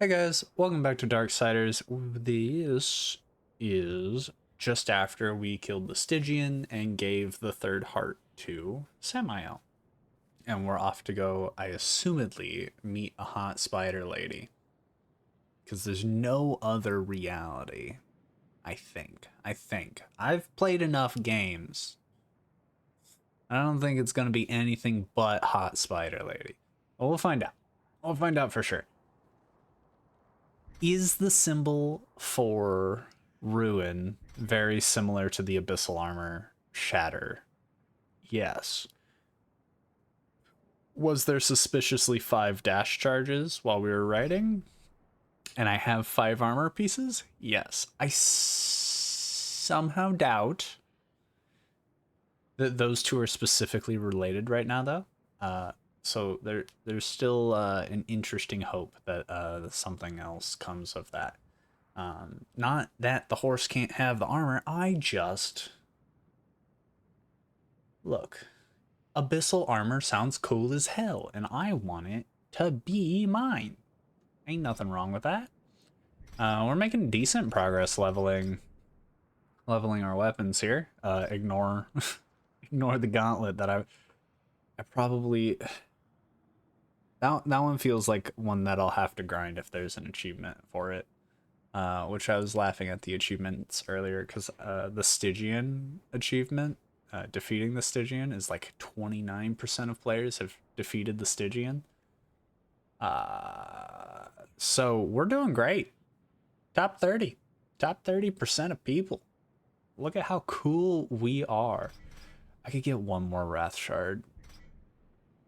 Hey guys, welcome back to Darksiders. This is just after we killed the Stygian and gave the third heart to Samael. And we're off to go, I assumedly, meet a hot spider lady. Because there's no other reality, I think. I've played enough games. I don't think it's going to be anything but hot spider lady. Well, we'll find out. We'll find out for sure. Is the symbol for ruin very similar to the abyssal armor shatter? Yes. Was there suspiciously 5 dash charges while we were writing? And I have 5 armor pieces? Yes. I somehow doubt that those two are specifically related right now, though. So there's still an interesting hope that something else comes of that. Not that the horse can't have the armor. I just... Look, abyssal armor sounds cool as hell, and I want it to be mine. Ain't nothing wrong with that. We're making decent progress leveling our weapons here. Ignore ignore the gauntlet that I probably... That one feels like one that I'll have to grind if there's an achievement for it. Which I was laughing at the achievements earlier because the Stygian achievement, defeating the Stygian, is like 29% of players have defeated the Stygian. So we're doing great. Top 30. Top 30% of people. Look at how cool we are. I could get one more Wrath Shard.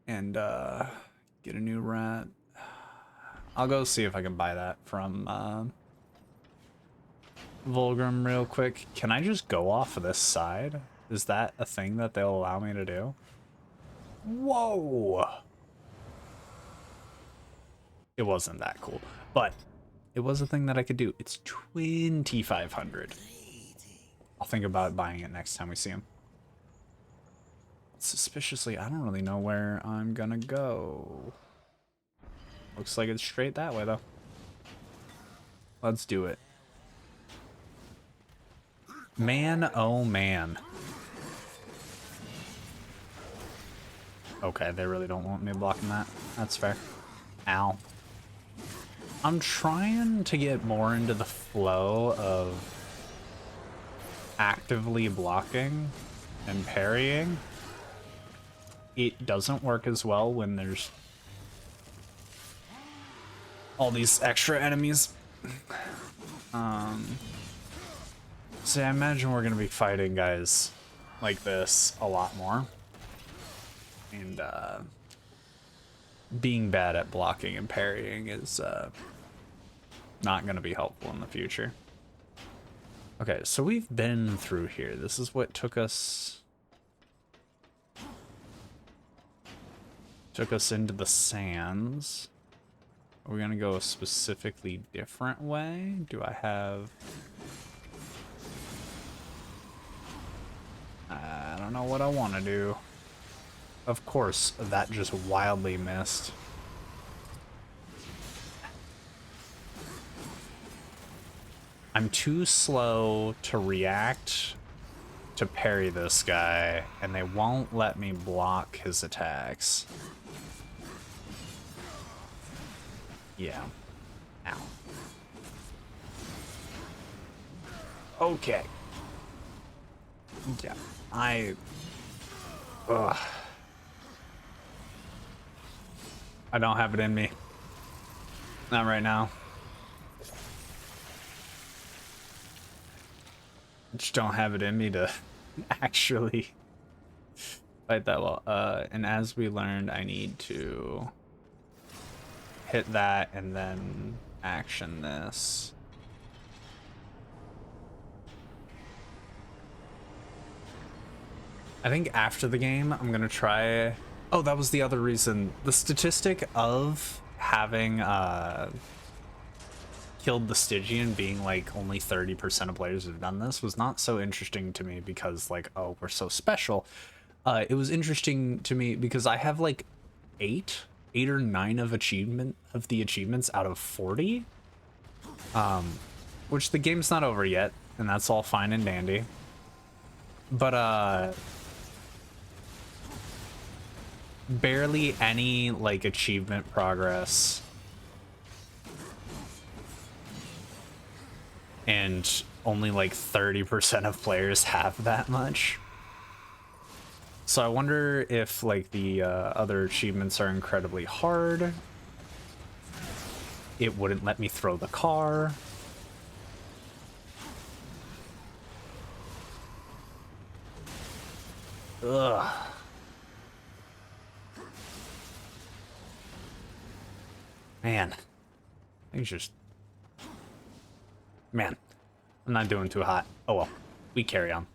And, get a new rat. I'll go see if I can buy that from Vulgrim real quick. Can I just go off of this side? Is that a thing that they'll allow me to do? Whoa! It wasn't that cool, but it was a thing that I could do. It's 2,500. I'll think about buying it next time we see him. Suspiciously, I don't really know where I'm gonna go. Looks like it's straight that way, though. Let's do it. Man, oh man. Okay, they really don't want me blocking that. That's fair. Ow. I'm trying to get more into the flow of actively blocking and parrying. It doesn't work as well when there's all these extra enemies. So I imagine we're gonna be fighting guys like this a lot more. And being bad at blocking and parrying is not gonna be helpful in the future. Okay, so we've been through here. This is what took us into the sands. Are we gonna go a specifically different way? Do I have... I don't know what I want to do. Of course, that just wildly missed. I'm too slow to react to parry this guy, and they won't let me block his attacks. Yeah. Ow. Okay. Yeah. Ugh. I don't have it in me. Not right now. I just don't have it in me to actually fight that well. And as we learned, I need to hit that and then action this. I think after the game, I'm gonna try... Oh, that was the other reason. The statistic of having killed the Stygian being like only 30% of players have done this was not so interesting to me because like, oh, we're so special. It was interesting to me because I have like 8 8 or 9 of the achievements out of 40. Which the game's not over yet, and that's all fine and dandy. But barely any like achievement progress. And only like 30% of players have that much. So I wonder if like the other achievements are incredibly hard. It wouldn't let me throw the car. Ugh. Man. Things just... Man. I'm not doing too hot. Oh well. We carry on.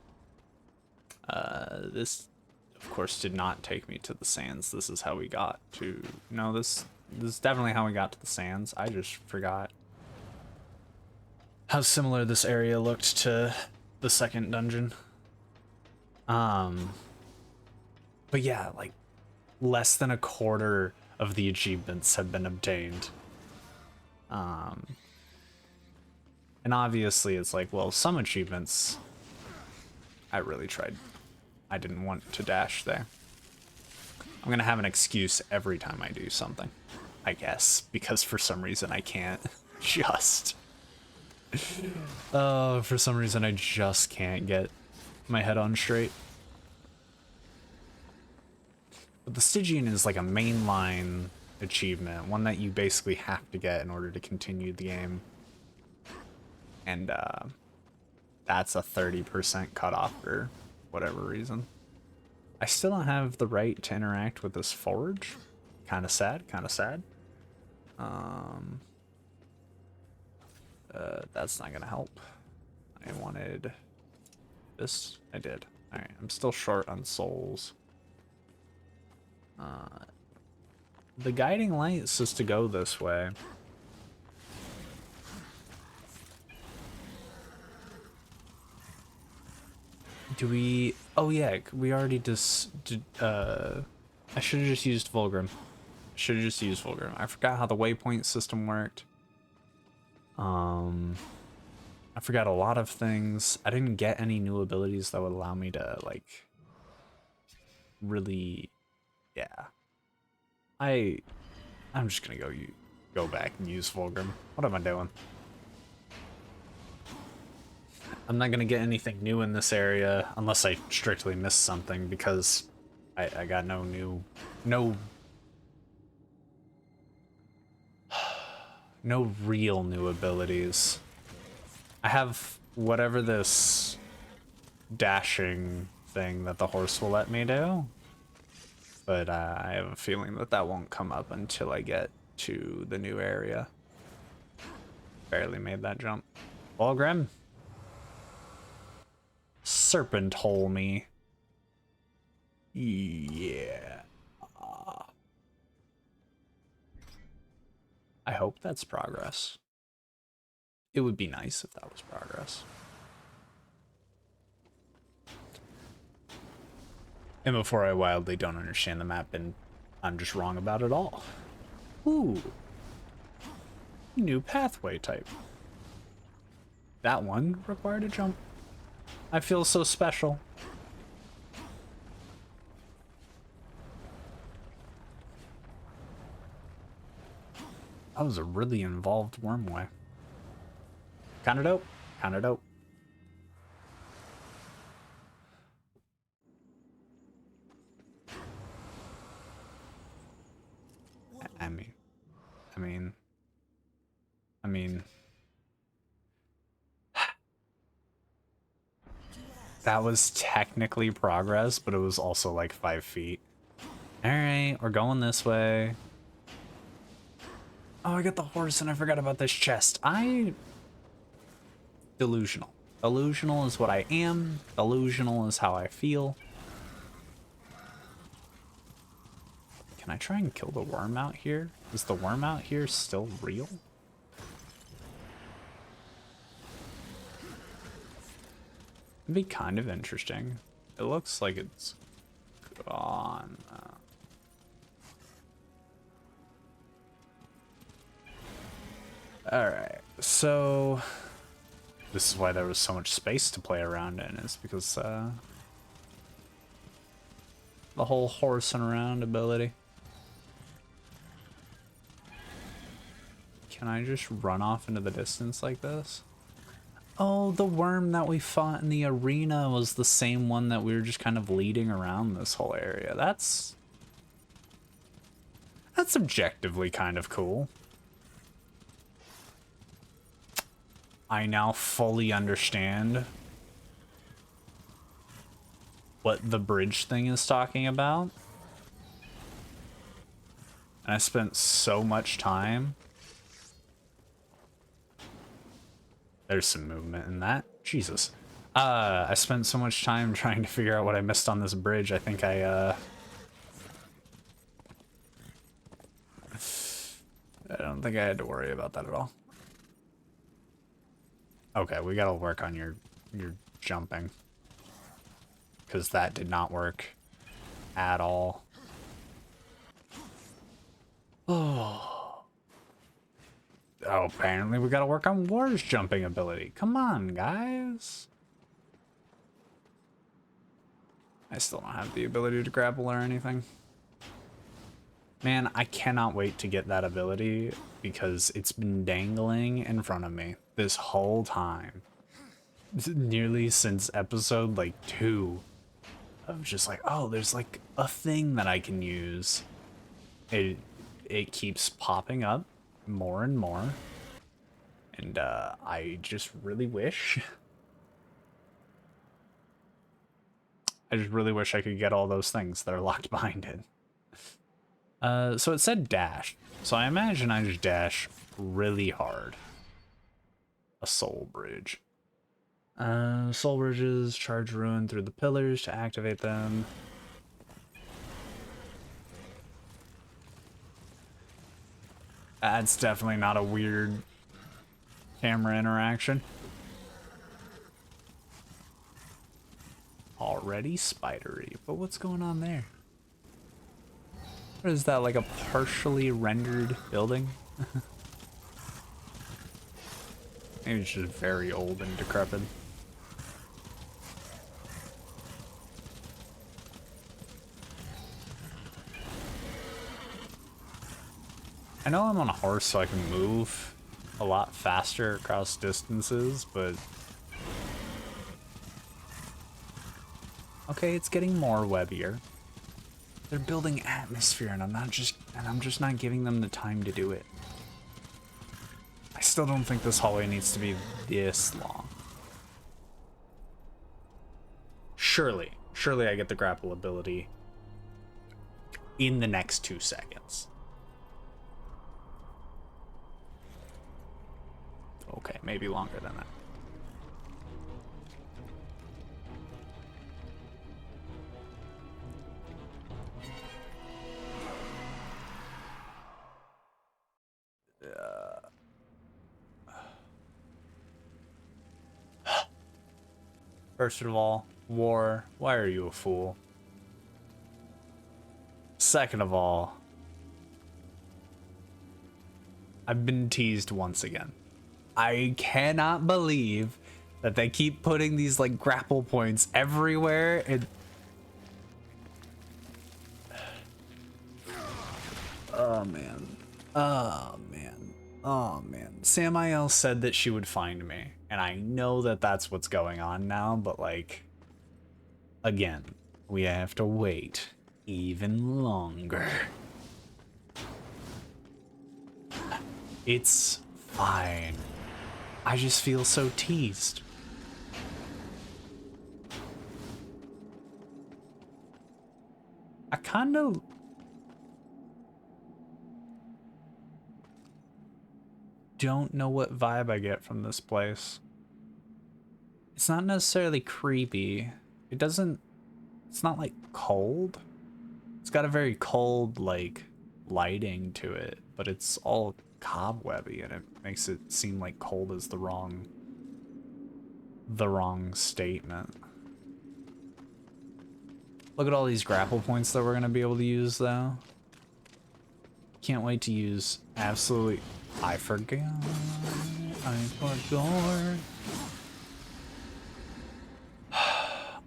This, of course, did not take me to the sands. This is how we got to... No, this is definitely how we got to the sands. I just forgot how similar this area looked to the second dungeon. But yeah, like, less than a quarter of the achievements have been obtained. And obviously it's like, well, some achievements I really tried. I didn't want to dash there. I'm gonna have an excuse every time I do something, I guess, because for some reason I can't just... Oh, for some reason I just can't get my head on straight. But the Stygian is like a mainline achievement, one that you basically have to get in order to continue the game. And that's a 30% cutoff for whatever reason. I still don't have the right to interact with this forge. Kind of sad, kind of sad. That's not gonna help. I wanted this. I did. All right, I'm still short on souls. The guiding light says to go this way. Do we... Oh yeah, we already just... I should have just used Fulgrim. I forgot how the waypoint system worked. I forgot a lot of things. I didn't get any new abilities that would allow me to, like... Really... Yeah. I'm just gonna go back and use Fulgrim. What am I doing? I'm not gonna get anything new in this area unless I strictly missed something, because I got no real new abilities. I have whatever this dashing thing that the horse will let me do, but I have a feeling that that won't come up until I get to the new area. Barely made that jump. Fulgrim. Serpent hole me. Yeah. I hope that's progress. It would be nice if that was progress. And before I wildly don't understand the map and I'm just wrong about it all. Ooh. New pathway type. That one required a jump. I feel so special. That was a really involved wormway. Kinda dope. Kinda dope. I mean, that was technically progress, but it was also like 5 feet. All right, we're going this way. Oh, I got the horse and I forgot about this chest. Delusional. Delusional is what I am. Delusional is how I feel. Can I try and kill the worm out here? Is the worm out here still real? It'd be kind of interesting. It looks like it's gone. Alright, so this is why there was so much space to play around in, is because the whole horsing around ability. Can I just run off into the distance like this? Oh, the worm that we fought in the arena was the same one that we were just kind of leading around this whole area. That's objectively kind of cool. I now fully understand what the bridge thing is talking about. And I spent so much time. There's some movement in that. Jesus. I spent so much time trying to figure out what I missed on this bridge. I think I don't think I had to worry about that at all. Okay, we gotta work on your jumping. Because that did not work at all. Oh, apparently we gotta work on War's jumping ability. Come on, guys. I still don't have the ability to grapple or anything. Man, I cannot wait to get that ability because it's been dangling in front of me this whole time. Nearly since episode like 2. Of just like, oh, there's like a thing that I can use. It keeps popping up more and more. And I just really wish. I just really wish I could get all those things that are locked behind it. So it said dash. So I imagine I just dash really hard. A soul bridge. Soul bridges charge ruin through the pillars to activate them. That's definitely not a weird camera interaction. Already spidery, but what's going on there? What is that, like a partially rendered building? Maybe it's just very old and decrepit. I know I'm on a horse so I can move a lot faster across distances, but... Okay, it's getting more webbier. They're building atmosphere and I'm just not giving them the time to do it. I still don't think this hallway needs to be this long. Surely I get the grapple ability in the next 2 seconds. Okay, maybe longer than that. First of all, War, why are you a fool? Second of all, I've been teased once again. I cannot believe that they keep putting these like grapple points everywhere. Oh man. Oh man. Oh man. Samael said that she would find me, and I know that that's what's going on now, but like, again, we have to wait even longer. It's fine. I just feel so teased. I kind of... don't know what vibe I get from this place. It's not necessarily creepy. It doesn't... it's not like cold. It's got a very cold like lighting to it, but it's all cobwebby and it makes it seem like cold is the wrong statement. Look at all these grapple points that we're gonna be able to use though. Can't wait to use absolutely I forgot. I forgot.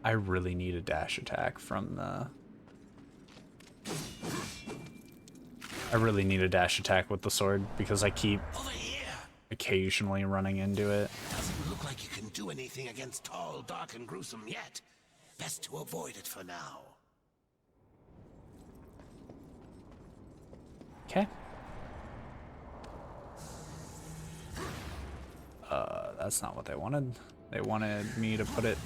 I really need a dash attack from the... I really need a dash attack with the sword because I keep occasionally running into it. Doesn't look like you can do anything against tall, dark, and gruesome yet. Best to avoid it for now. Okay. That's not what they wanted. They wanted me to put it...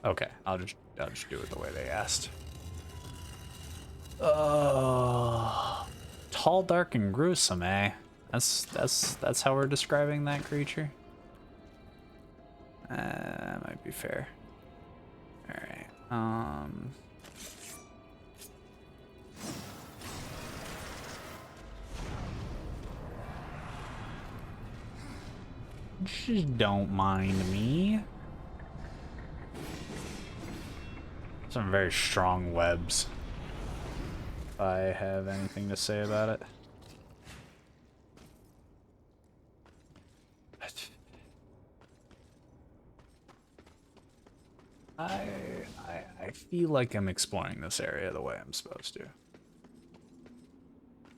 Okay, I'll just do it the way they asked. Tall, dark, and gruesome, eh? That's how we're describing that creature. That might be fair. All right. Just don't mind me. Some very strong webs. If I have anything to say about it. I feel like I'm exploring this area the way I'm supposed to.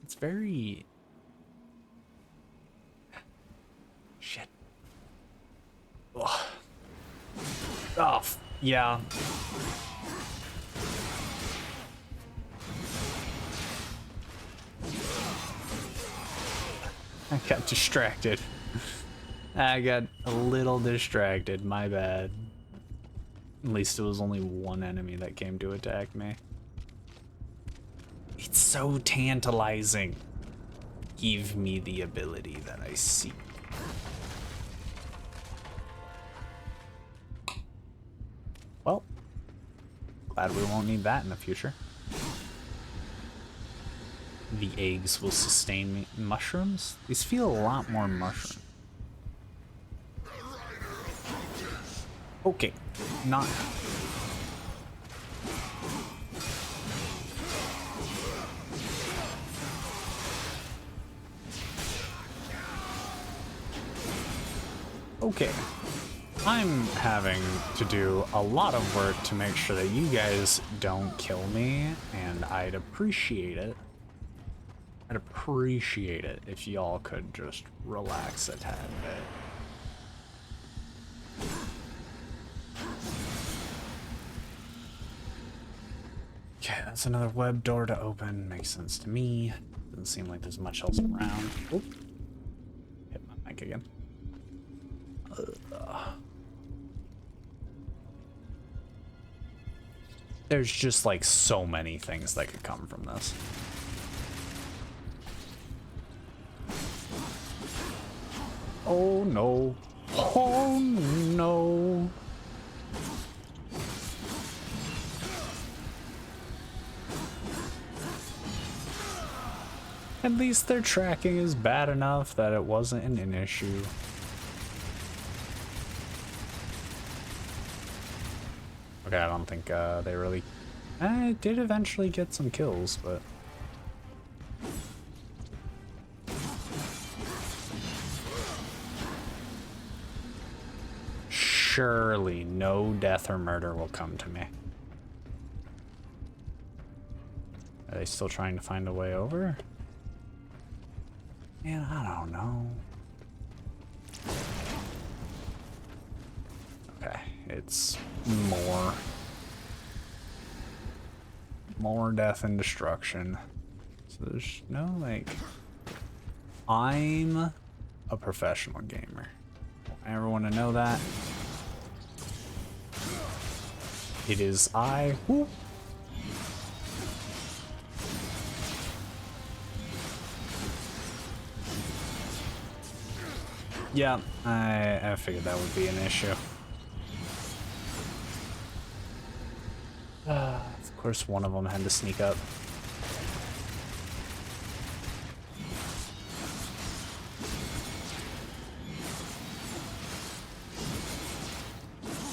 It's very... Shit. Ugh. Oh, yeah. I got distracted. I got a little distracted, my bad. At least it was only one enemy that came to attack me. It's so tantalizing. Give me the ability that I seek. Well, glad we won't need that in the future. The eggs will sustain me. Mushrooms? These feel a lot more mushroom. Okay, not... Okay. I'm having to do a lot of work to make sure that you guys don't kill me, and I'd appreciate it. I'd appreciate it if y'all could just relax a tad bit. Okay, that's another web door to open. Makes sense to me. Doesn't seem like there's much else around. Oop. Hit my mic again. There's just like so many things that could come from this. Oh no. Oh no. At least their tracking is bad enough that it wasn't an issue. Okay, I don't think they really... I did eventually get some kills, but... Surely no death or murder will come to me. Are they still trying to find a way over? Man, I don't know. Okay, it's more death and destruction. So there's no, like... I'm a professional gamer. I ever want to know that? It is I. Whoop. Yeah, I figured that would be an issue. Of course, one of them had to sneak up.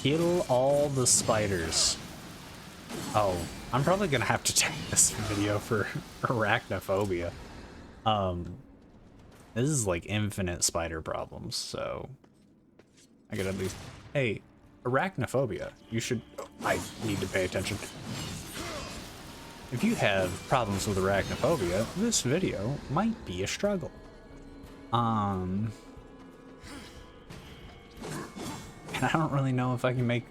Kill all the spiders. Oh, I'm probably gonna have to take this video for arachnophobia. This is like infinite spider problems, so I gotta at least. Hey, arachnophobia. You should. I need to pay attention. If you have problems with arachnophobia, this video might be a struggle. And I don't really know if I can make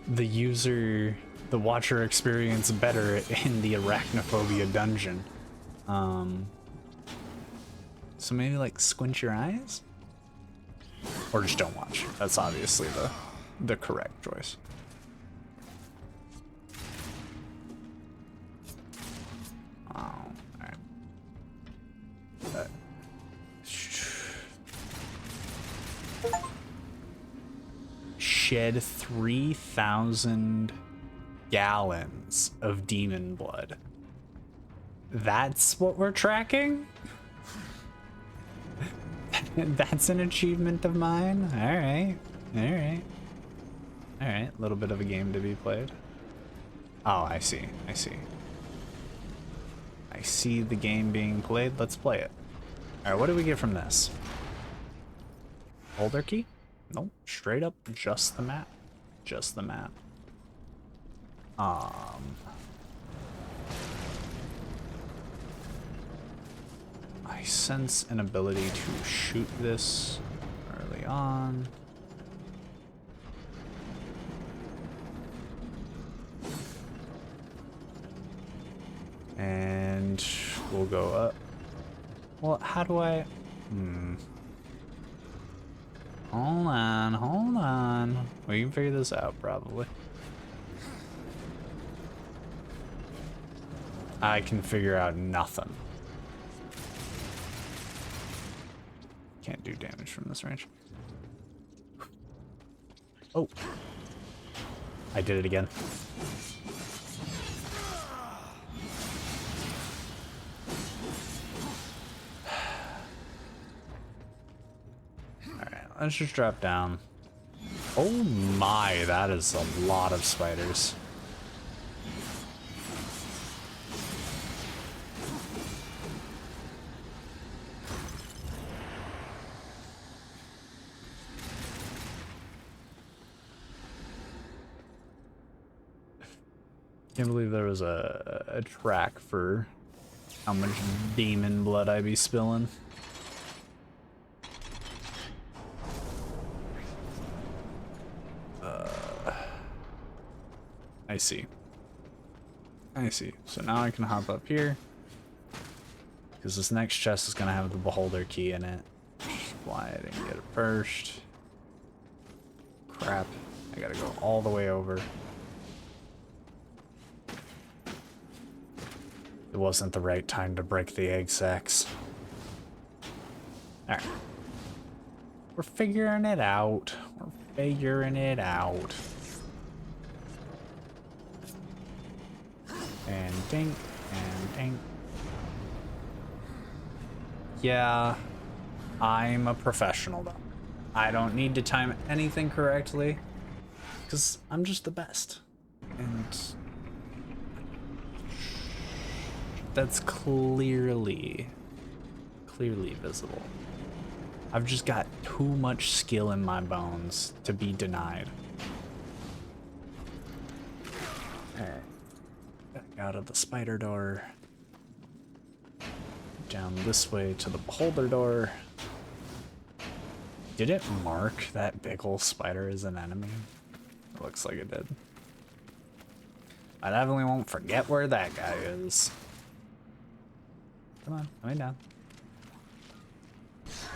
the watcher experience better in the arachnophobia dungeon. So maybe like squint your eyes? Or just don't watch. That's obviously the correct choice. Oh, alright. Shed 3,000 gallons of demon blood. That's what we're tracking? That's an achievement of mine? Alright. Alright. Alright, a little bit of a game to be played. Oh, I see. I see. I see the game being played. Let's play it. Alright, what do we get from this? Holder key? Nope, straight up just the map. Just the map. I sense an ability to shoot this early on. And we'll go up. Well, how do I... Hold on, hold on. We can figure this out, probably. I can figure out nothing. Can't do damage from this range. Oh. I did it again. Alright, let's just drop down. Oh my, that is a lot of spiders. Can't believe there was a track for how much demon blood I be spilling. I see. I see. So now I can hop up here. Because this next chest is going to have the beholder key in it. Why I didn't get it first. Crap. I gotta go all the way over. It wasn't the right time to break the egg sacs. Alright. We're figuring it out. We're figuring it out. And dink, and dink. Yeah, I'm a professional though. I don't need to time anything correctly, because I'm just the best. And that's clearly visible. I've just got too much skill in my bones to be denied. Alright. Back out of the spider door. Down this way to the beholder door. Did it mark that big ol' spider as an enemy? It looks like it did. I definitely won't forget where that guy is. Come on, come down.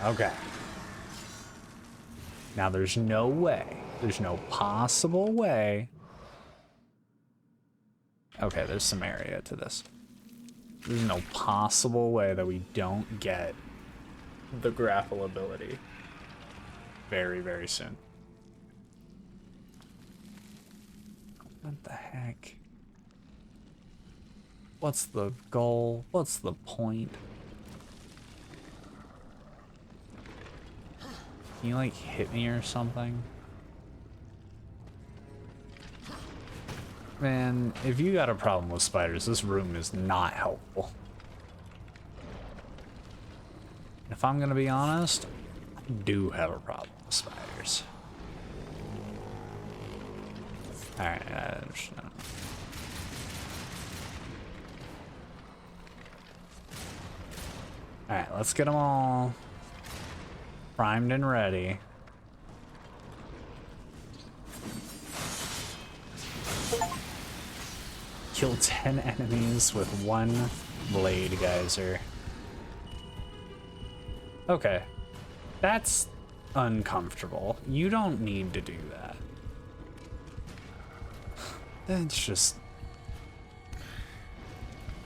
Okay. Now there's no way, there's no possible way. Okay, there's some area to this. There's no possible way that we don't get the grapple ability very, very soon. What the heck? What's the goal? What's the point? Can you like hit me or something? Man, if you got a problem with spiders, this room is not helpful. If I'm gonna be honest, I do have a problem with spiders. Alright, alright, let's get them all primed and ready. Kill 10 enemies with one blade geyser. Okay. That's uncomfortable. You don't need to do that. That's just...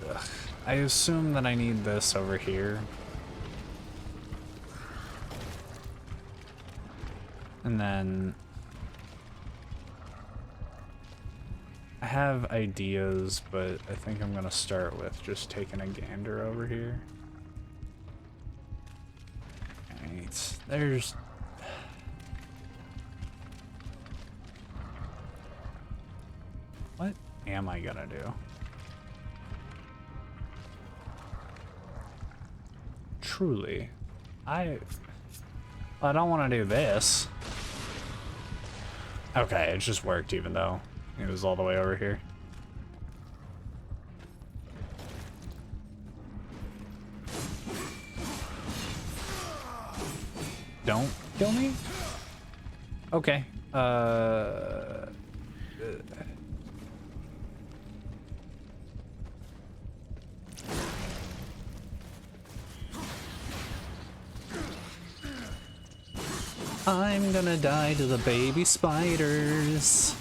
Ugh. I assume that I need this over here. And then... I have ideas, but I think I'm gonna start with just taking a gander over here. Alright, there's... What am I gonna do? Truly, I don't want to do this. Okay, it just worked even though it was all the way over here. Don't kill me? Okay. I'm gonna die to the baby spiders.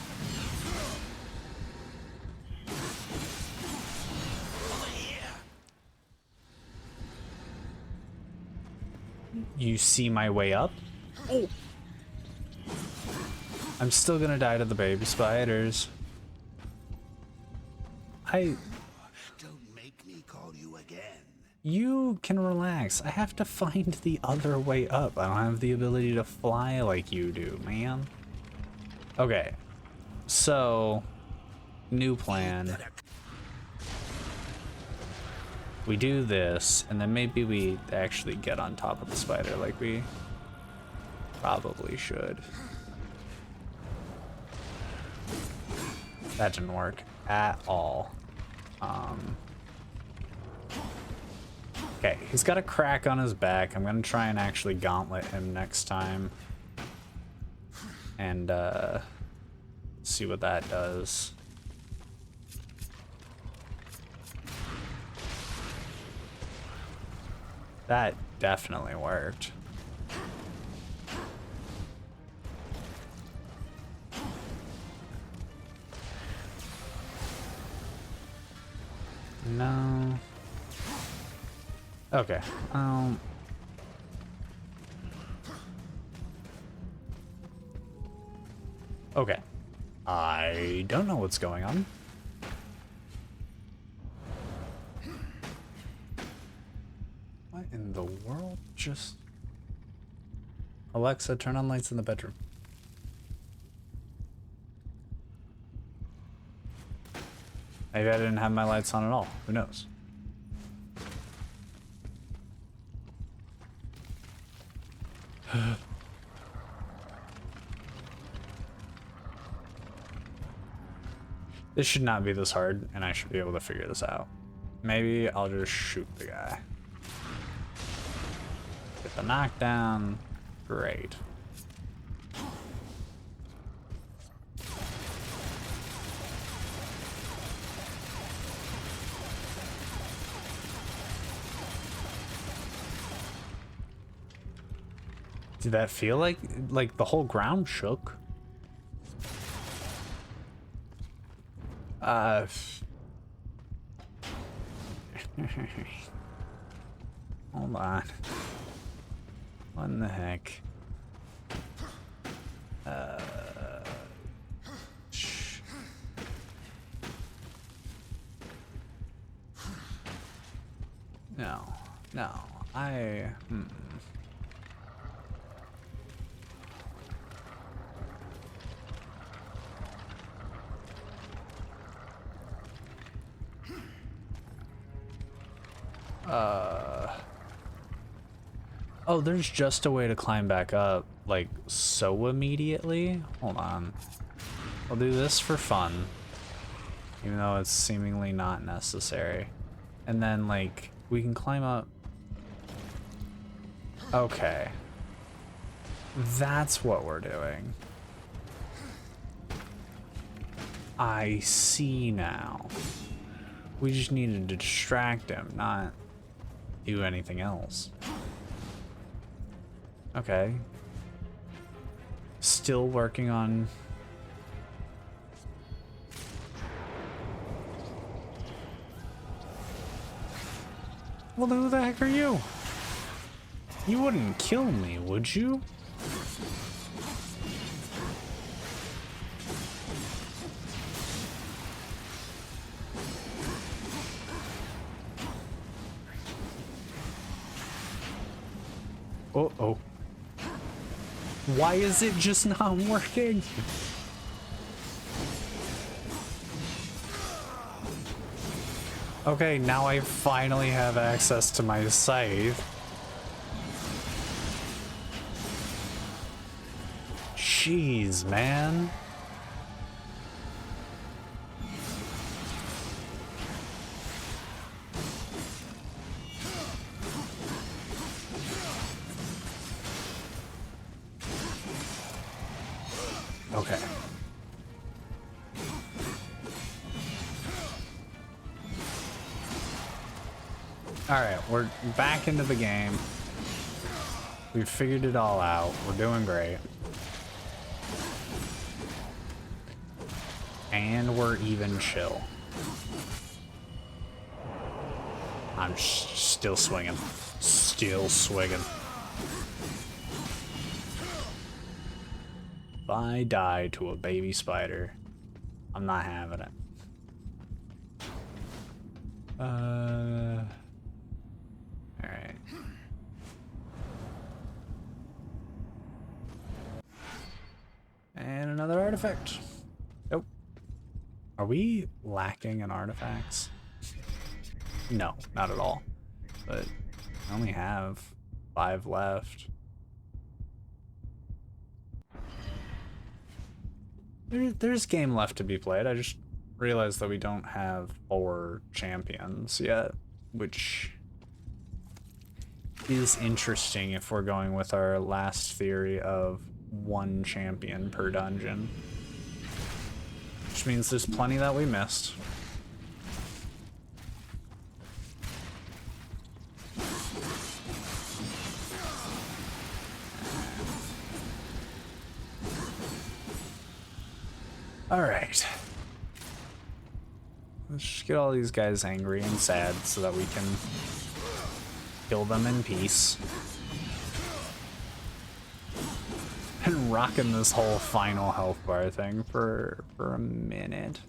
You see my way up? Oh! I'm still gonna die to the baby spiders. Don't make me call you again. You can relax. I have to find the other way up. I don't have the ability to fly like you do, man. Okay. So, new plan. We do this, and then maybe we actually get on top of the spider like we probably should. That didn't work at all. Okay, he's got a crack on his back. I'm gonna try and actually gauntlet him next time. And, see what that does. That definitely worked. No. Okay. Okay. I don't know what's going on. What in the world just... Alexa, turn on lights in the bedroom. Maybe I didn't have my lights on at all. Who knows? This should not be this hard, and I should be able to figure this out. Maybe I'll just shoot the guy. Get the knockdown. Great. Did that feel like the whole ground shook? Hold on. What in the heck? No, Oh, there's just a way to climb back up, like, so immediately? Hold on. I'll do this for fun, even though it's seemingly not necessary. And then, like, we can climb up. Okay. That's what we're doing. I see now. We just needed to distract him, not do anything else. Okay. Still working on... Well, who the heck are you? You wouldn't kill me, would you? Uh-oh. Why is it just not working? Okay, now I finally have access to my scythe. Jeez, man. Okay. Alright, we're back into the game. We've figured it all out. We're doing great. And we're even chill. I'm still swinging. Still swinging. If I die to a baby spider, I'm not having it. Alright. And another artifact. Nope. Are we lacking in artifacts? No, not at all. But I only have 5 left. There's game left to be played. I just realized that we don't have 4 champions yet, which is interesting if we're going with our last theory of 1 champion per dungeon. Which means there's plenty that we missed. All right. Let's just get all these guys angry and sad so that we can kill them in peace. Been rocking this whole final health bar thing for a minute.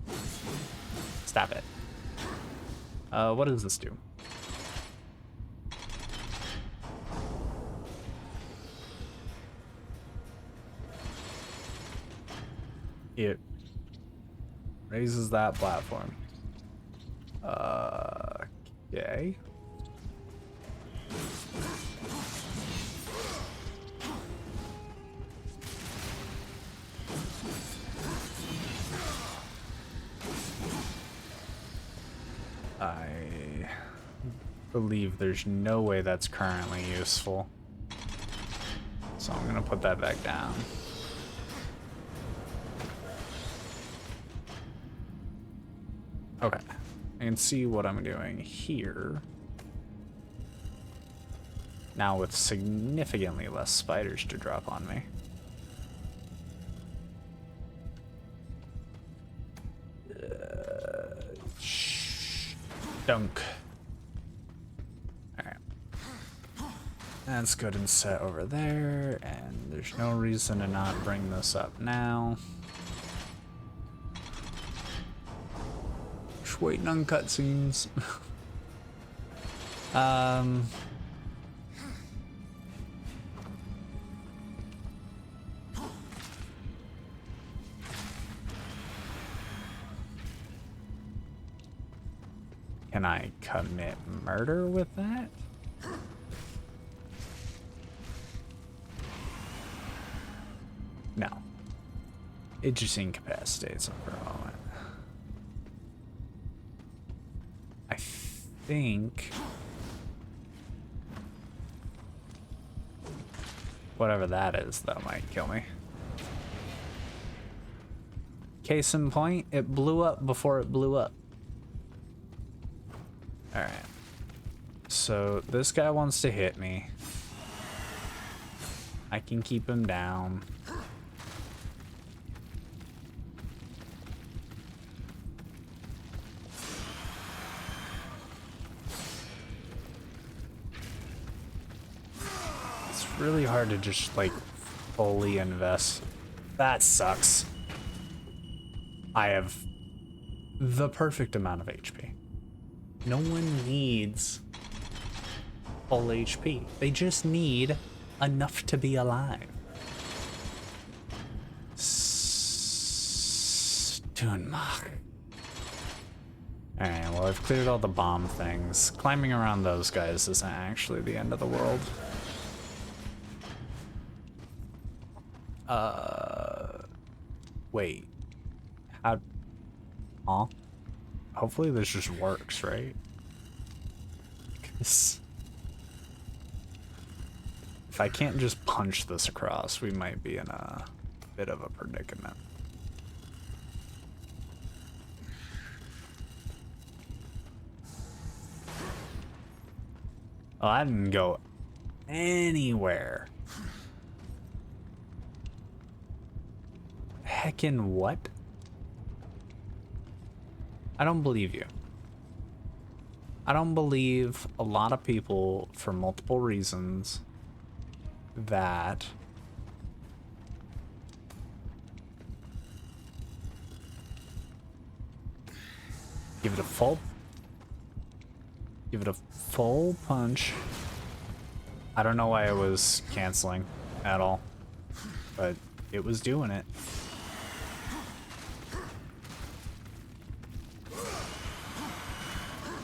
Stop it. What does this do? It raises that platform. Okay. I believe there's no way that's currently useful. So I'm gonna put that back down. Okay, I can see what I'm doing here. Now with significantly less spiders to drop on me. Dunk. Alright. That's good and set over there, and there's no reason to not bring this up now. Just waiting on cutscenes. Can I commit murder with that? No. It just incapacitates him for a moment. I think... whatever that is, that might kill me. Case in point, it blew up before it blew up. Alright. So, this guy wants to hit me. I can keep him down. It's really hard to just, like, fully invest. That sucks. I have the perfect amount of HP. No one needs full HP. They just need enough to be alive. Stunmach. Alright, well, I've cleared all the bomb things. Climbing around those guys isn't actually the end of the world. Wait. How? Huh? Hopefully this just works, right? 'Cause if I can't just punch this across, we might be in a bit of a predicament. Oh, I didn't go anywhere. Heckin' what? I don't believe you. I don't believe a lot of people, for multiple reasons, that give it a full punch. I don't know why it was canceling at all, but it was doing it.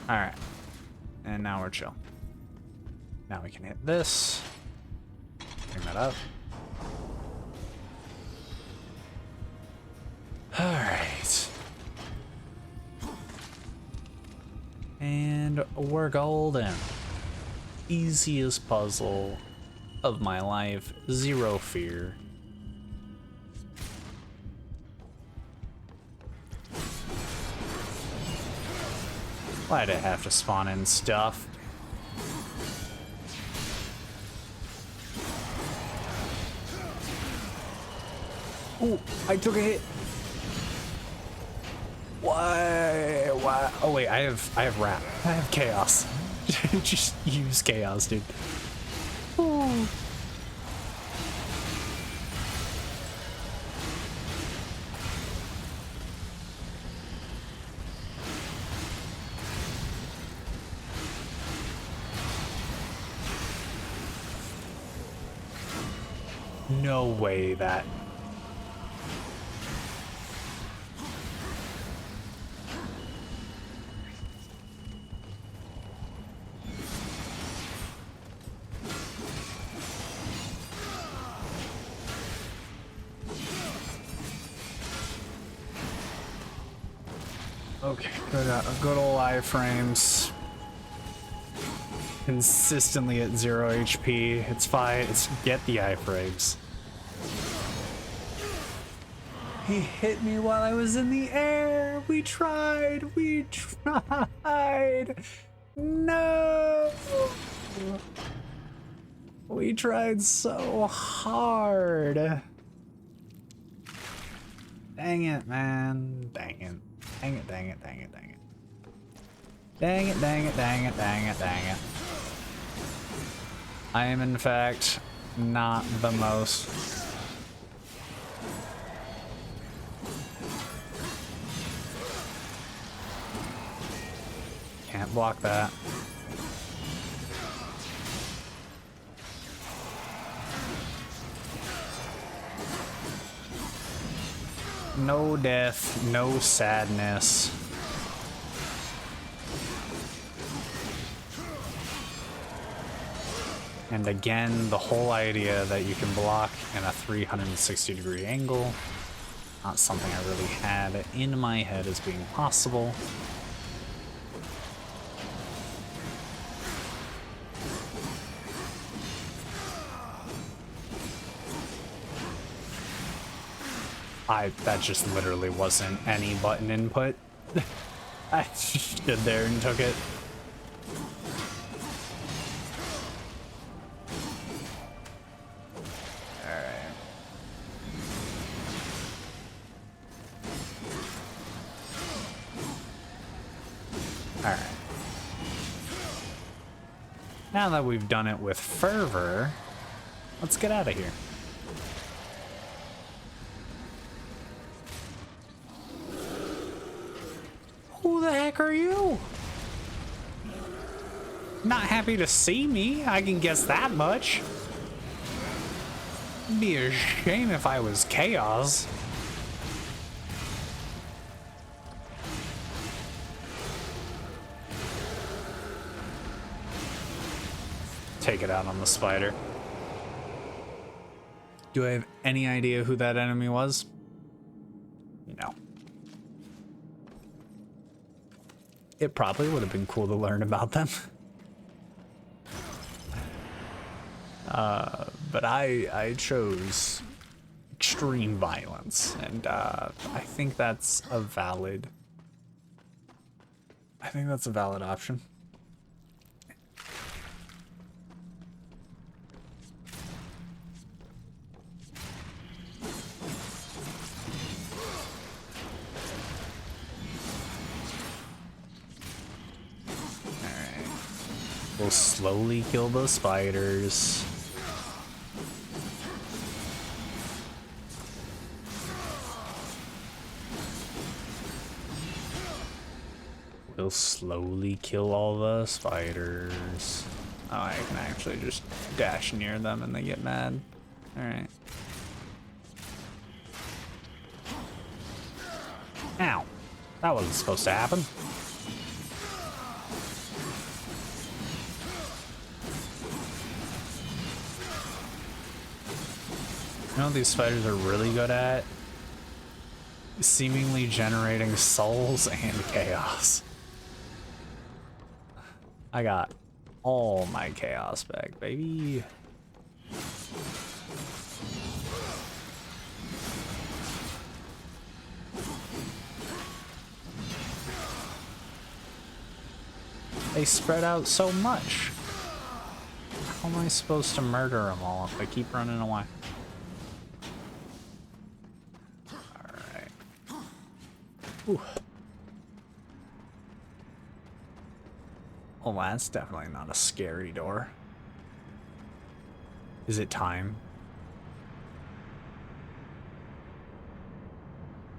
Alright. And now we're chill. Now we can hit this. Bring that up. Alright. And we're golden. Easiest puzzle of my life. Zero fear. Why'd it have to spawn in stuff? Oh, I took a hit. Why? Why? Oh wait, I have wrap. I have chaos. Just use chaos, dude. Ooh. No way that... Okay, good old iframes. Consistently at 0 HP. It's fine. It's get the iframes. He hit me while I was in the air. We tried. We tried. No. We tried so hard. Dang it, man. Dang it. Dang it, dang it, dang it, dang it. Dang it, dang it, dang it, dang it, dang it. I am, in fact, not the most... Can't block that. No death, no sadness. And again, the whole idea that you can block in a 360-degree angle, not something I really had in my head as being possible. That just literally wasn't any button input. I just stood there and took it. Alright. Alright. Now that we've done it with fervor, let's get out of here. Who the heck are you? Not happy to see me, I can guess that much. It'd be a shame if I was chaos. Take it out on the spider. Do I have any idea who that enemy was? No. It probably would have been cool to learn about them. But I chose extreme violence, and I think that's a valid option. We'll slowly kill the spiders. We'll slowly kill all the spiders. Oh, I can actually just dash near them and they get mad. Alright. Ow. That wasn't supposed to happen. You know what these spiders are really good at? Seemingly generating souls and chaos. I got all my chaos back, baby. They spread out so much. How am I supposed to murder them all if I keep running away? Ooh. Well, that's definitely not a scary door. Is it time?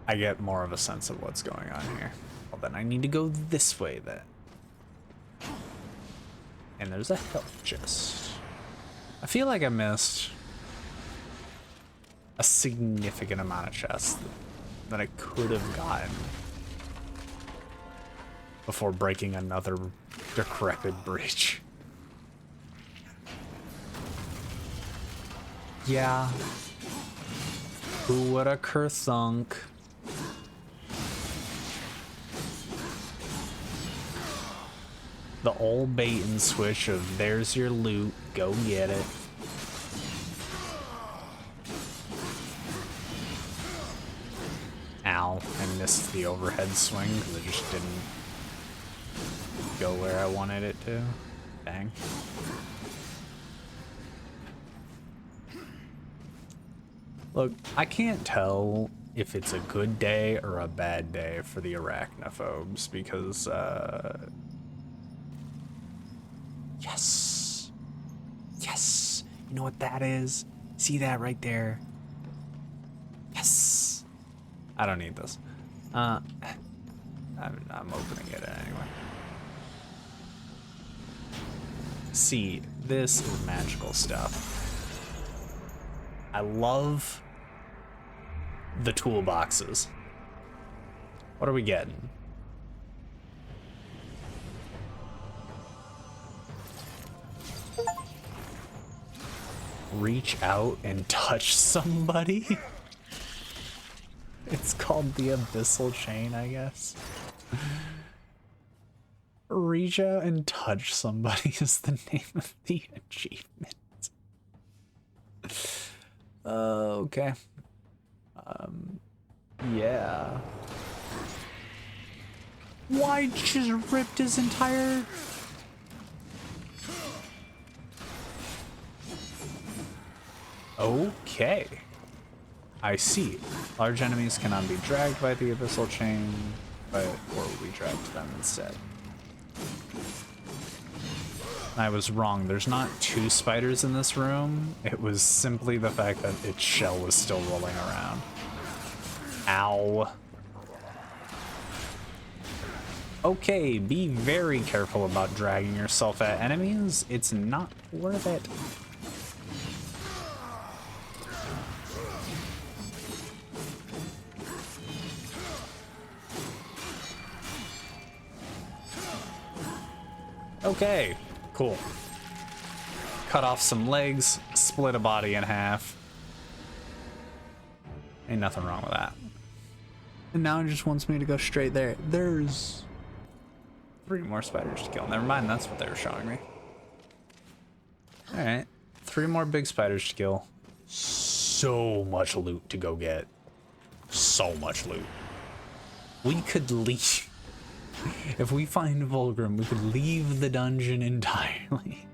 I get more of a sense of what's going on here. Well, then I need to go this way then. And there's a health chest. I feel like I missed a significant amount of chests that I could have gotten before breaking another decrepit breach. Yeah. Who would have thunk? The old bait and switch of there's your loot, go get it. Ow, I missed the overhead swing because it just didn't go where I wanted it to. Dang. Look, I can't tell if it's a good day or a bad day for the arachnophobes because, yes. Yes. You know what that is? See that right there? Yes. I don't need this. I'm opening it anyway. See, this is magical stuff. I love the toolboxes. What are we getting? reach out and touch somebody. It's called the Abyssal Chain, I guess. Reach out and touch somebody is the name of the achievement. Okay. Yeah. Why just ripped his entire... Okay. I see. Large enemies cannot be dragged by the Abyssal Chain, or we dragged them instead. I was wrong. There's not 2 spiders in this room. It was simply the fact that its shell was still rolling around. Ow. Okay, be very careful about dragging yourself at enemies. It's not worth it. Okay, cool. Cut off some legs, split a body in half. Ain't nothing wrong with that. And now it just wants me to go straight there. There's 3 more spiders to kill. Never mind, that's what they were showing me. Alright, 3 more big spiders to kill. So much loot to go get. So much loot. We could leave. If we find Vulgrim, we could leave the dungeon entirely.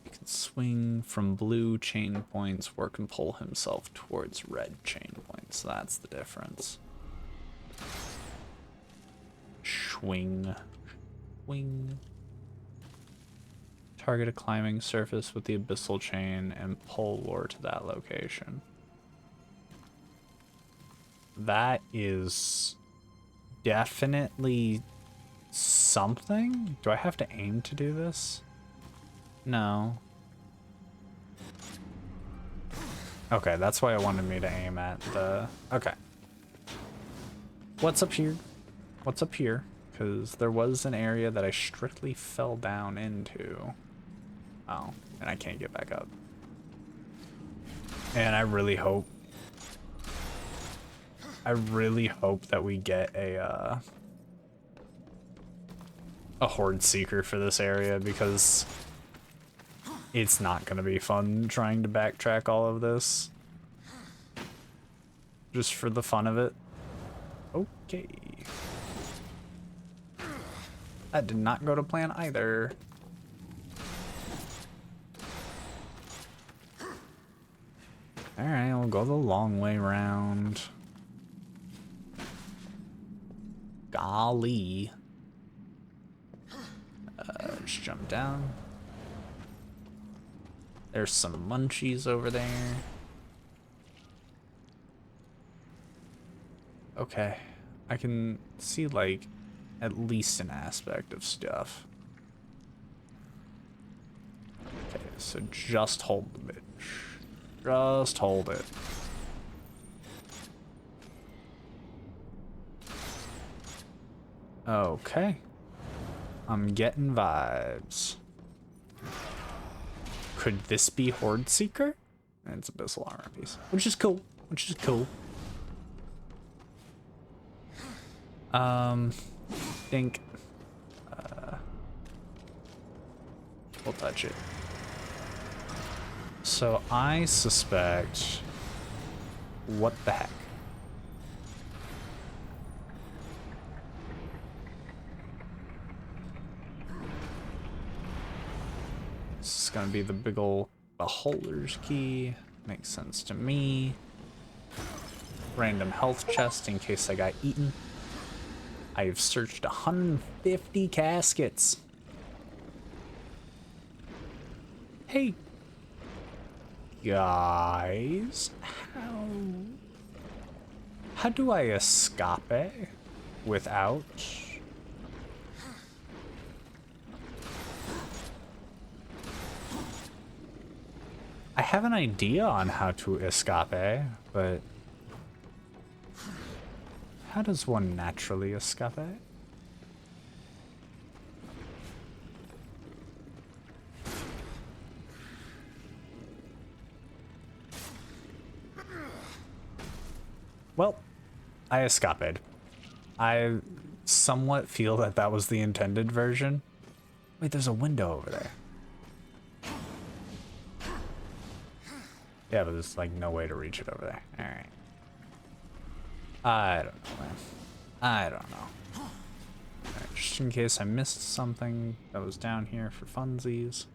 He can swing from blue chain points, work and pull himself towards red chain points. That's the difference. Swing. Swing. Target a climbing surface with the Abyssal Chain and pull lore to that location. That is definitely something. Do I have to aim to do this? No. Okay, that's why it wanted me to aim at the... Okay. What's up here? What's up here? Because there was an area that I strictly fell down into. Oh, and I can't get back up. And I really hope that we get a Horde Seeker for this area, because it's not gonna be fun trying to backtrack all of this. Just for the fun of it. Okay. That did not go to plan either. Alright, we'll go the long way round. Golly. Just jump down. There's some munchies over there. Okay. I can see, like, at least an aspect of stuff. Okay, so just hold the bitch. Just hold it. Okay. I'm getting vibes. Could this be Horde Seeker? And it's Abyssal Armor piece. Which is cool. Which is cool. Think we'll touch it. So I suspect, what the heck? This is gonna be the big ol' beholder's key. Makes sense to me. Random health chest in case I got eaten. I've searched 150 caskets. Hey, guys, how do I escape without? I have an idea on how to escape, but how does one naturally escape? I escaped. I somewhat feel that that was the intended version. Wait, there's a window over there. Yeah, but there's like no way to reach it over there. Alright. I don't know, man. I don't know. Alright, just in case I missed something that was down here for funsies.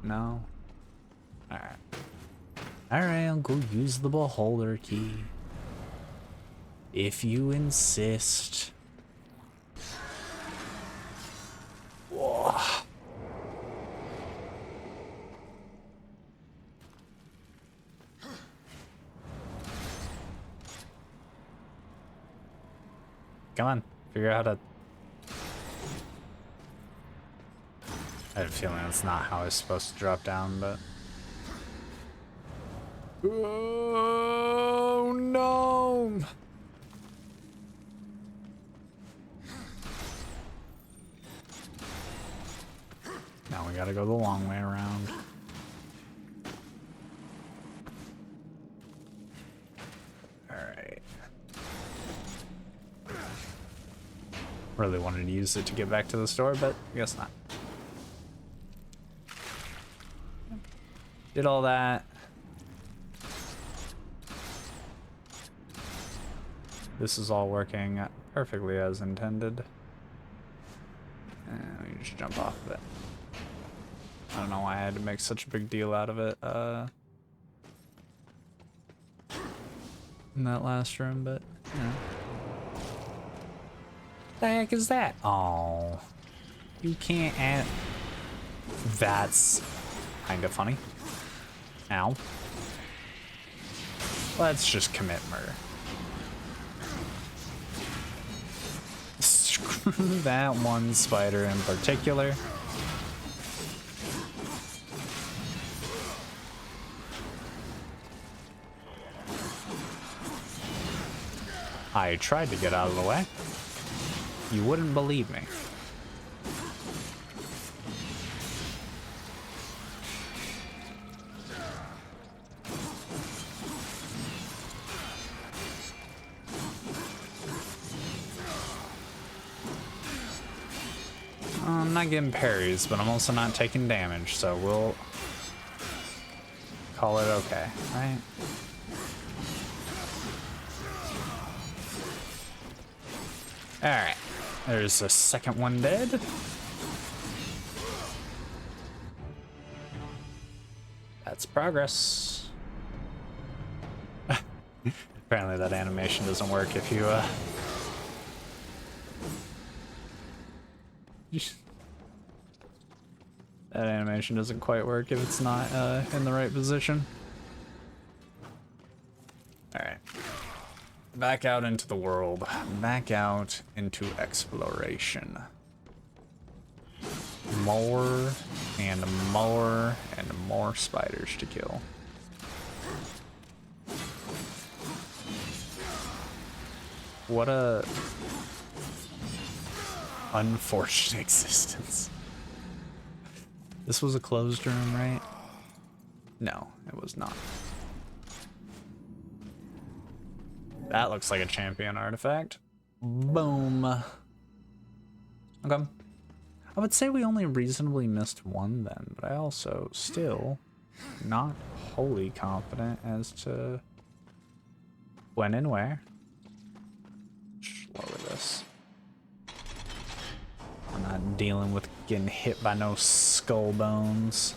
No? Alright. Alright, I'll go use the beholder key. If you insist. Whoa. Come on, figure out how to... I have a feeling that's not how it's supposed to drop down, but... Oh, no! Now we gotta go the long way around. Alright. Really wanted to use it to get back to the store, but I guess not. Did all that. This is all working perfectly as intended. And we can just jump off of it. I don't know why I had to make such a big deal out of it in that last room, but you know. The heck is that? Oh, you can't add. That's kind of funny. Ow. Let's just commit murder. Screw that one spider in particular. I tried to get out of the way. You wouldn't believe me. I'm not getting parries, but I'm also not taking damage, so we'll call it okay, right? Alright, there's a second one dead. That's progress. Apparently that animation doesn't work if you, that animation doesn't quite work if it's not, in the right position. Alright. Back out into the world. Back out into exploration. More and more and more spiders to kill. What a unfortunate existence. This was a closed room, right? No, it was not. That looks like a champion artifact. Boom. Okay. I would say we only reasonably missed one then, but I also still not wholly confident as to when and where. Just lower this. I'm not dealing with getting hit by no skull bones.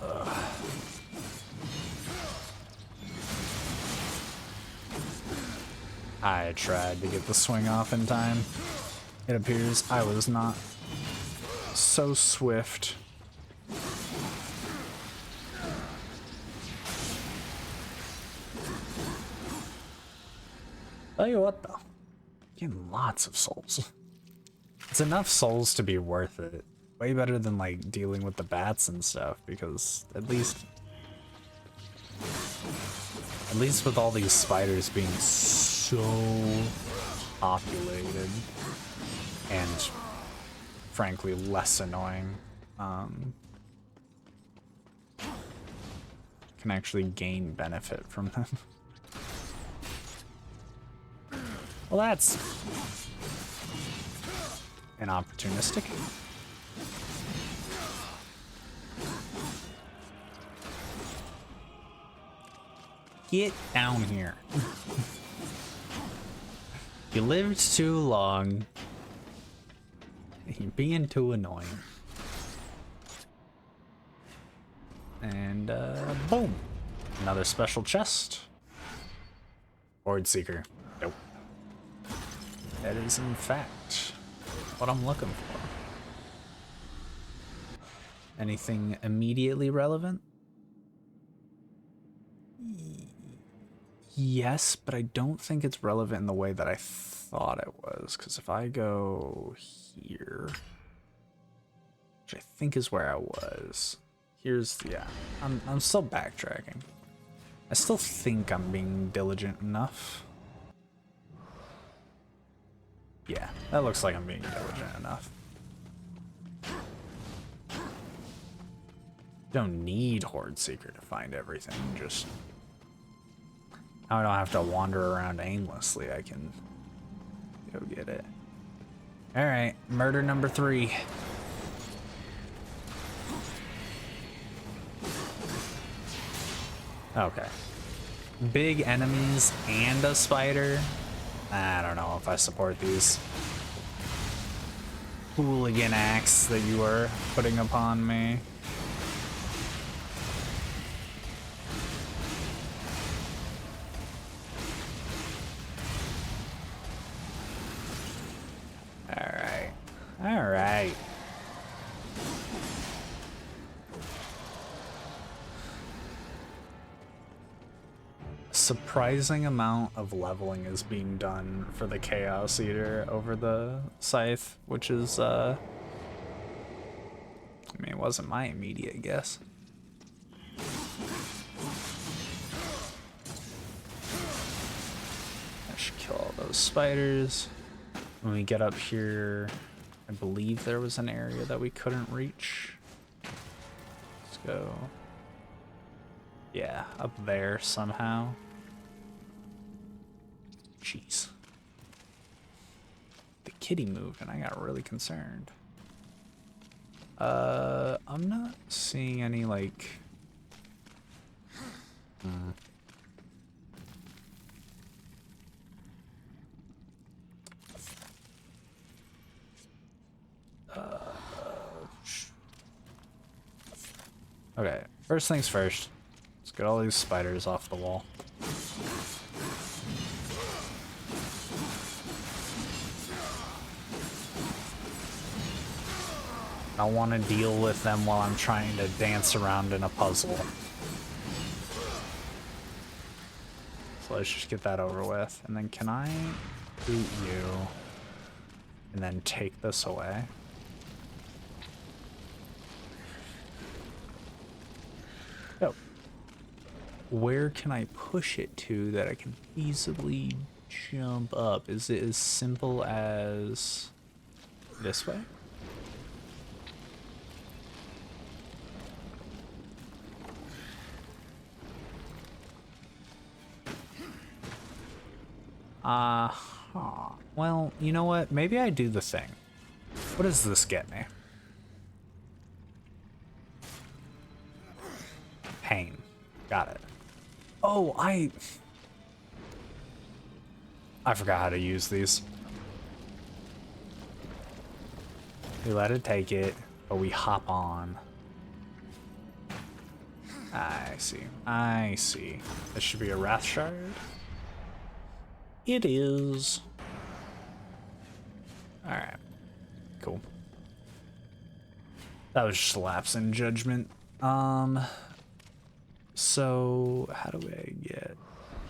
Ugh. I tried to get the swing off in time. It appears I was not so swift. Tell you what though, getting lots of souls. It's enough souls to be worth it. Way better than like dealing with the bats and stuff, because at least with all these spiders being so populated and frankly less annoying, can actually gain benefit from them. Well, that's inopportunistic. Get down here. You lived too long. You're being too annoying. And boom. Another special chest. Horde Seeker. Nope. That is in fact what I'm looking for. Anything immediately relevant? Yes, but I don't think it's relevant in the way that I thought it was. Because if I go here, which I think is where I was, here's, yeah, I'm still backtracking. I still think I'm being diligent enough. Yeah, that looks like I'm being diligent enough. Don't need Horde Seeker to find everything, just now I don't have to wander around aimlessly. I can go get it. All right, murder number 3. Okay. Big enemies and a spider. I don't know if I support these. Hooligan acts that you are putting upon me. All right. Surprising amount of leveling is being done for the Chaos Eater over the Scythe, which is, I mean, it wasn't my immediate guess. I should kill all those spiders. When we get up here, I believe there was an area that we couldn't reach. Let's go. Yeah, up there somehow. Jeez. The kitty moved and I got really concerned. I'm not seeing any, like... Okay, first things first. Let's get all these spiders off the wall. I want to deal with them while I'm trying to dance around in a puzzle. So let's just get that over with. And then can I boot you and then take this away? Oh. Where can I push it to that I can easily jump up? Is it as simple as this way? Well, you know what? Maybe I do the thing. What does this get me? Pain. Got it. Oh, I forgot how to use these. We let it take it, but we hop on. I see. I see. This should be a Wrath Shard. It is. Alright. Cool. That was just a lapse in judgment. So how do I get...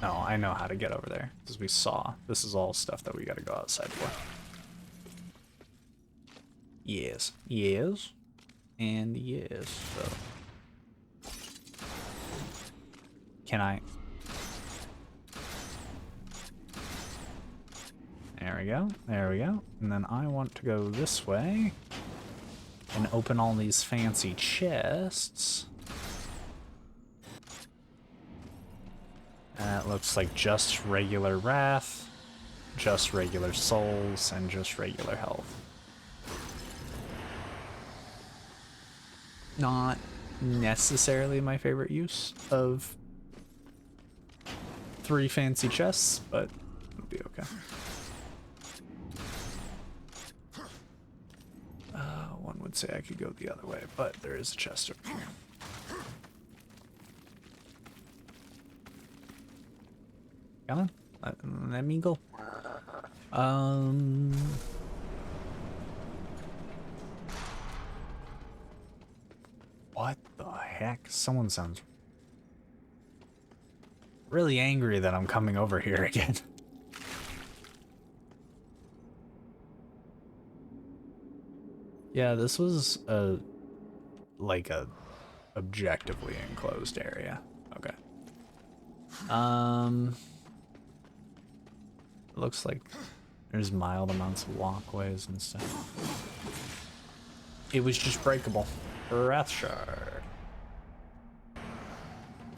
No, I know how to get over there, because we saw. This is all stuff that we gotta go outside for. Yes. Yes. And yes. So. Can I... There we go, there we go. And then I want to go this way and open all these fancy chests. that looks like just regular wrath, just regular souls, and just regular health. Not necessarily my favorite use of 3 fancy chests, but it'll be okay. One would say I could go the other way, but there is a chest over here. Come on, let me go. What the heck? Someone sounds really angry that I'm coming over here again. Yeah, this was like a objectively enclosed area. Okay. Looks like there's mild amounts of walkways and stuff. It was just breakable. Wrath shard.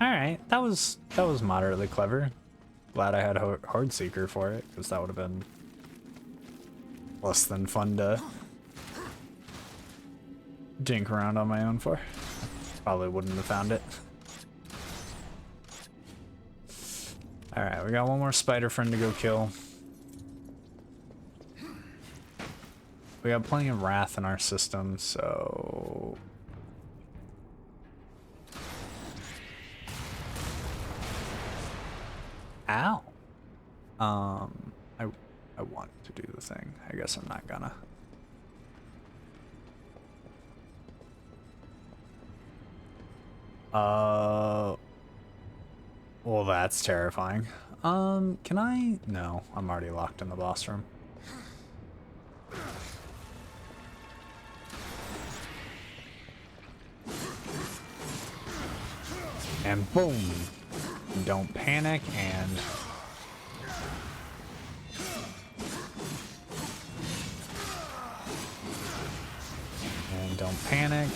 Alright, that was moderately clever. Glad I had Horde Seeker for it, because that would have been less than fun to dink around on my own for. Probably wouldn't have found it. Alright, we got one more spider friend to go kill. We got plenty of wrath in our system, so... Ow! I want to do the thing. I guess I'm not gonna. Well, that's terrifying. Can I? No, I'm already locked in the boss room. And boom! Don't panic, and don't panic.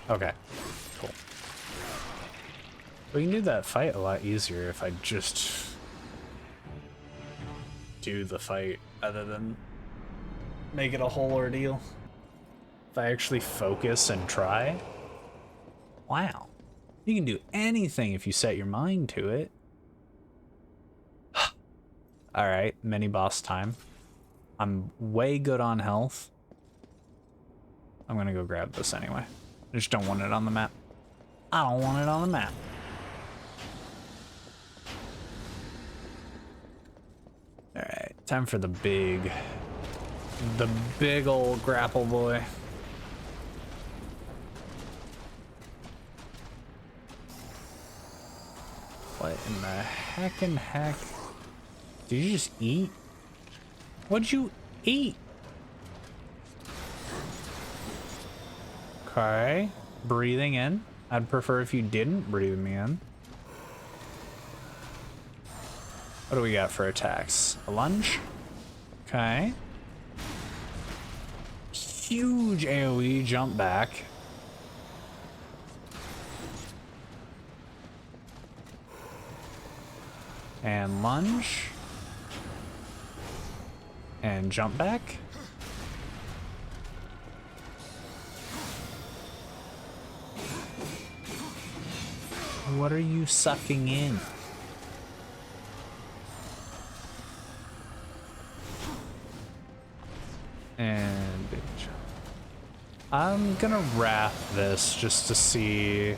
Okay, cool. We can do that fight a lot easier if I just do the fight other than make it a whole ordeal. If I actually focus and try. Wow. You can do anything if you set your mind to it. Alright, mini boss time. I'm way good on health. I'm gonna go grab this anyway. I just don't want it on the map. I don't want it on the map. Alright, time for the big old grapple boy. What in the heck? Did you just eat? What'd you eat? Okay. Breathing in. I'd prefer if you didn't breathe me in. What do we got for attacks? A lunge? Okay. Huge AoE jump back. And lunge. And jump back. What are you sucking in? And big jump. I'm gonna wrath this just to see.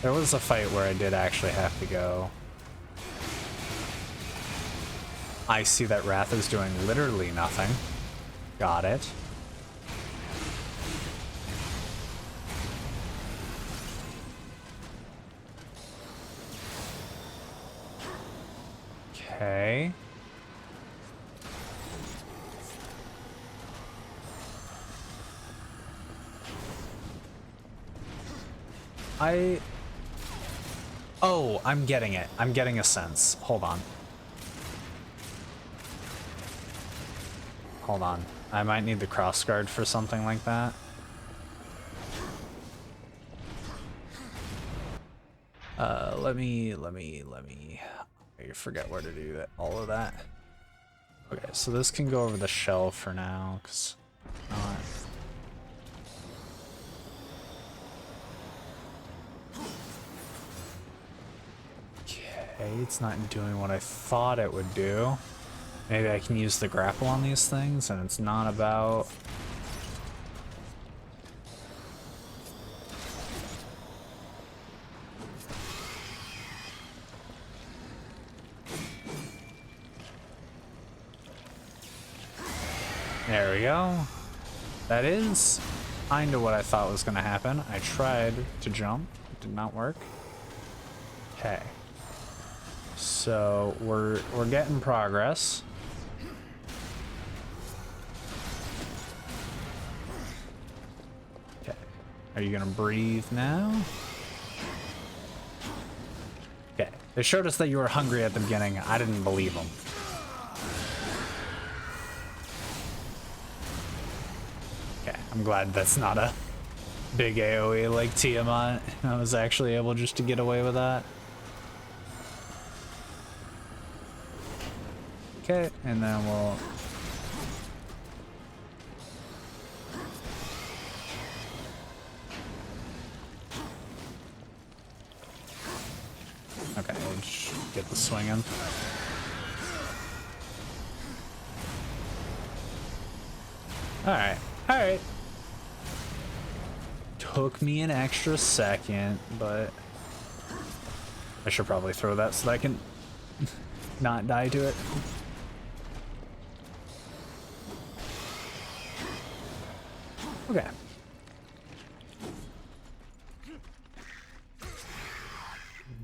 There was a fight where I did actually have to go. I see that Wrath is doing literally nothing. Got it. Okay. Oh, I'm getting it. I'm getting a sense. Hold on. Hold on. I might need the cross guard for something like that. Let me, I forget where to do that, all of that. Okay, so this can go over the shelf for now, because not. Okay, it's not doing what I thought it would do. Maybe I can use the grapple on these things, and it's not about... There we go. That is kind of what I thought was going to happen. I tried to jump. It did not work. Okay. So we're getting progress. Okay. Are you going to breathe now? Okay. They showed us that you were hungry at the beginning. I didn't believe them. I'm glad that's not a big AoE like Tiamat. I was actually able just to get away with that. Okay, and then we'll... Okay, we'll just get the swinging. Alright, alright. Took me an extra second, but I should probably throw that so that I can not die to it. Okay.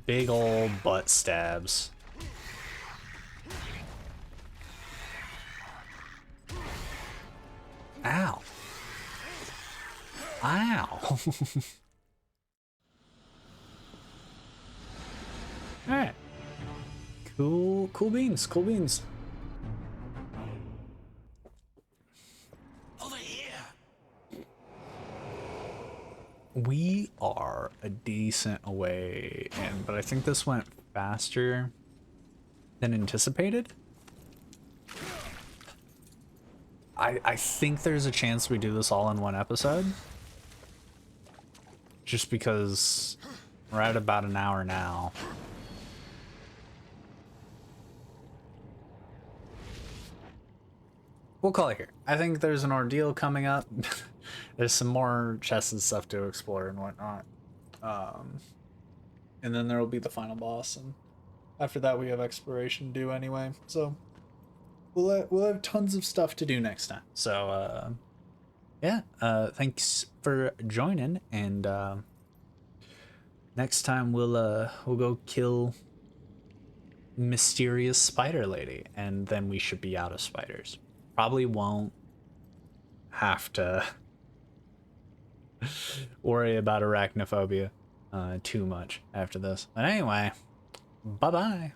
Big ol' butt stabs. Ow. Ow. Alright. Cool beans, cool beans. Over here. We are a decent away in, but I think this went faster than anticipated. I think there's a chance we do this all in one episode. Just because we're at about an hour now. We'll call it here. I think there's an ordeal coming up. There's some more chests and stuff to explore and whatnot. And then there will be the final boss, and after that we have exploration due anyway. So we'll have tons of stuff to do next time. So yeah, thanks for joining, and next time we'll go kill mysterious spider lady, and then we should be out of spiders. Probably won't have to worry about arachnophobia too much after this. But anyway, bye-bye.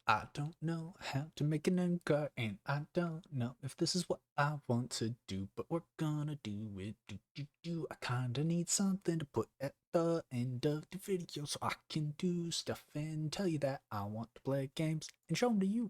I don't know how to make an end card, and I don't know if this is what I want to do, but we're gonna do it. I kinda need something to put at the end of the video so I can do stuff and tell you that I want to play games and show them to you.